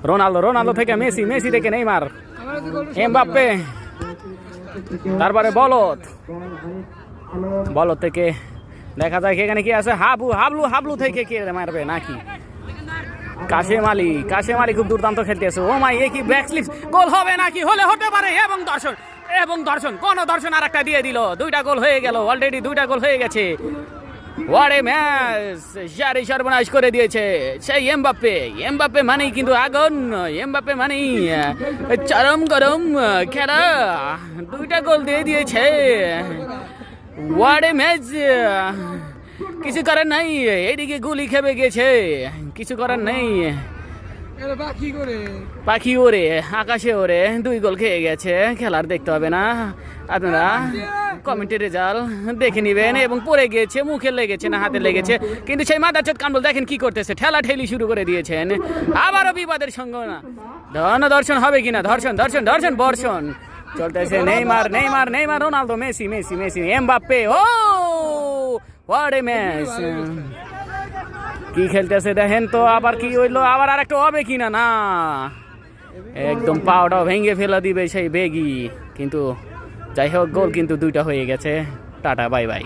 Ronaldo থেকে Messi, Messi থেকে Neymar, Mbappe, তারপরে বলদ থেকে দেখা যায় এখানে কি আছে, হাবলু থেকে কে মারবে নাকি কাশেম আলী খুব দুর্দান্ত খেলতেছে। ও মাই, এ কি ব্যাক স্লিপ, গোল হবে নাকি? হতে পারে। এবং দর্শন আর একটা দিয়ে দিল, 2টা গোল হয়ে গেল, অলরেডি 2টা গোল হয়ে গেছে। ওয়ারে ম্যাচ, সর্বনাশ করে দিয়েছে সেই এমবাপ্পে মানেই কিন্তু আগুন, এমবাপ্পে মানেই চরম গরম খেলা, 2টা গোল দিয়ে দিয়েছে। ওয়ারে ম্যাচ, কিছু করার নাই, এইদিকে গুলি খেপে গেছে, কিছু করার নেই। পাখি ওরে, আকাশে ওরে 2 গোল খেয়ে গেছে। খেলার দেখতে হবে না, আপনারা কমেন্টের রেজাল্ট দেখে নিবেন। এবং পড়ে গিয়েছে, মুখে লেগেছে না হাতে লেগেছে, কিন্তু সেই মাদারচোদ কামরুল দেখেন কি করতেছে, ঠেলি শুরু করে দিয়েছেন। আবারও বিবাদের সঙ্গে না, দর্শন হবে কিনা, দর্শন বর্ষণ চলতেছে। Neymar, Ronaldo, Messi, Mbappe. Oh what a match, কি খেলতেছে দেখেন তো। আবার কি হইলো, আবার আরেকটা হবে কিনা, না একদম পাওয়াটাও ভেঙে ফেলা দিবে সেই বেগি। কিন্তু যাই হোক, গোল কিন্তু 2টা হয়ে গেছে। Tata, bye bye.